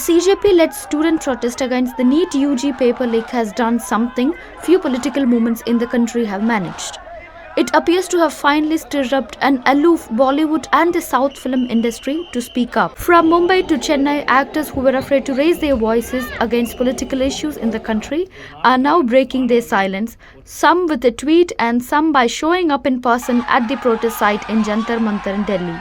CJP-led student protest against the NEET-UG paper leak has done something few political movements in the country have managed. It appears to have finally stirred up an aloof Bollywood and the South film industry to speak up. From Mumbai to Chennai, actors who were afraid to raise their voices against political issues in the country are now breaking their silence, some with a tweet and some by showing up in person at the protest site in Jantar Mantar in Delhi.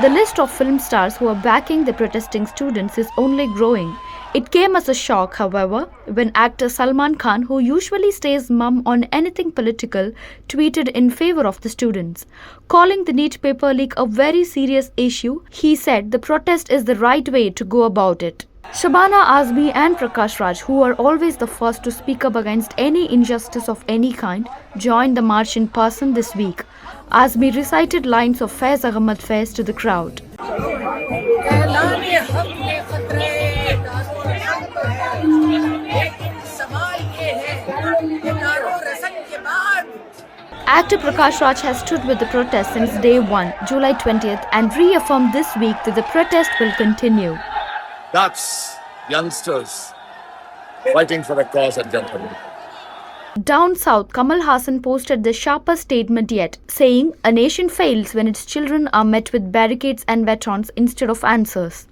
The list of film stars who are backing the protesting students is only growing. It came as a shock, however, when actor Salman Khan, who usually stays mum on anything political, tweeted in favor of the students. Calling the NEET paper leak a very serious issue, he said the protest is the right way to go about it. Shabana, Azmi and Prakash, who are always the first to speak up against any injustice of any kind, joined the march in person this week. Azmi recited lines of Faiz Ahmad Faiz to the crowd. Actor Prakash Raj has stood with the protest since day one, July 20th, and reaffirmed this week that the protest will continue. That's youngsters fighting for a cause at Janta. Down south, Kamal Haasan posted the sharpest statement yet, saying a nation fails when its children are met with barricades and batons instead of answers.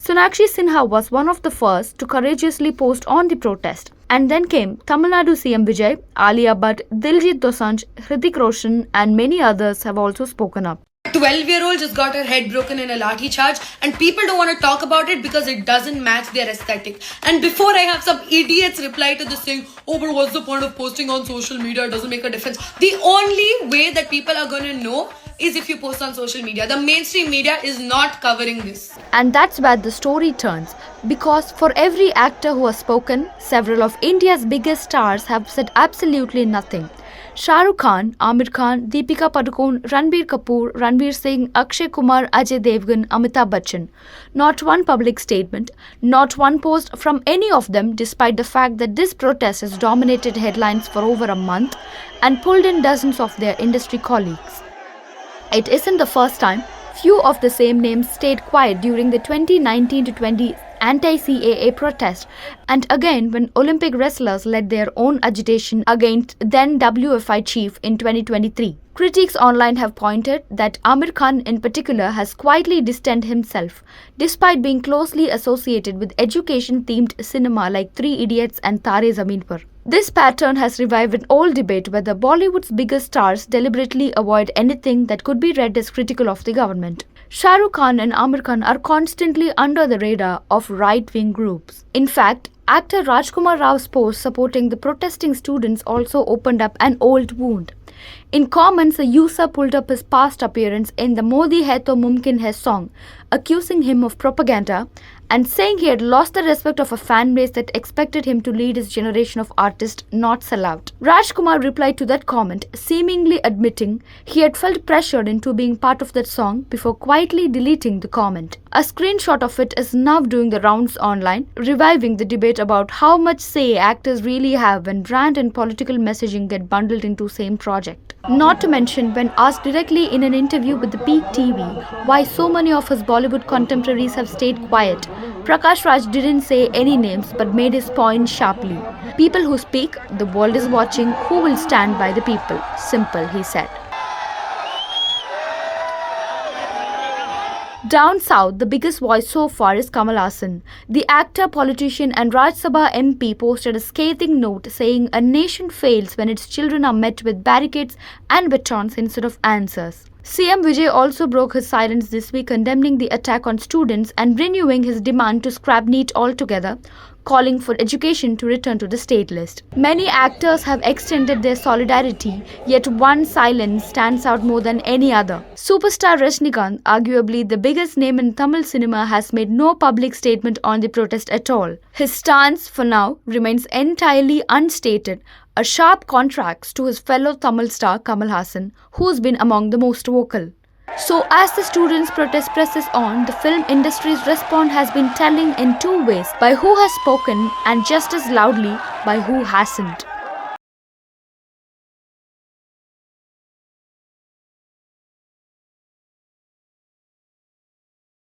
Sonakshi Sinha was one of the first to courageously post on the protest. And then came Tamil Nadu CM Vijay, Alia Bhatt, Diljit Dosanjh, Hrithik Roshan and many others have also spoken up. 12-year-old just got her head broken in a lathi charge and people don't want to talk about it because it doesn't match their aesthetic. And before I have some idiots reply to this saying, oh, but what's the point of posting on social media? It doesn't make a difference. The only way that people are going to know is if you post on social media. The mainstream media is not covering this. And that's where the story turns. Because for every actor who has spoken, several of India's biggest stars have said absolutely nothing. Shah Rukh Khan, Amir Khan, Deepika Padukone, Ranbir Kapoor, Ranveer Singh, Akshay Kumar, Ajay Devgan, Amitabh Bachchan. Not one public statement, not one post from any of them, despite the fact that this protest has dominated headlines for over a month and pulled in dozens of their industry colleagues. It isn't the first time few of the same names stayed quiet during the 2019-20 anti-CAA protest, and again when Olympic wrestlers led their own agitation against then WFI chief in 2023. Critics online have pointed that Amir Khan in particular has quietly distanced himself, despite being closely associated with education-themed cinema like Three Idiots and Tare Zameen Par. This pattern has revived an old debate whether Bollywood's biggest stars deliberately avoid anything that could be read as critical of the government. Shah Rukh Khan and Amir Khan are constantly under the radar of right-wing groups. In fact, actor Rajkumar Rao's post supporting the protesting students also opened up an old wound. In comments, a user pulled up his past appearance in the Modi Hai To Mumkin Hai song, accusing him of propaganda and saying he had lost the respect of a fan base that expected him to lead his generation of artists, not sell out. Rajkumar replied to that comment, seemingly admitting he had felt pressured into being part of that song before quietly deleting the comment. A screenshot of it is now doing the rounds online, reviving the debate about how much say actors really have when brand and political messaging get bundled into same project. Not to mention, when asked directly in an interview with the Peak TV why so many of his Bollywood contemporaries have stayed quiet, Prakash Raj didn't say any names but made his point sharply. People who speak, the world is watching, who will stand by the people? Simple, he said. Down south, the biggest voice so far is Kamal Haasan. The actor, politician and Rajya Sabha MP posted a scathing note saying a nation fails when its children are met with barricades and batons instead of answers. CM Vijay also broke his silence this week, condemning the attack on students and renewing his demand to scrap NEET altogether, calling for education to return to the state list. Many actors have extended their solidarity, yet one silence stands out more than any other. Superstar Rajinikanth, arguably the biggest name in Tamil cinema, has made no public statement on the protest at all. His stance, for now, remains entirely unstated, a sharp contrast to his fellow Tamil star Kamal Haasan, who's been among the most vocal. So as the students' protest presses on, the film industry's response has been telling in two ways: by who has spoken and just as loudly by who hasn't.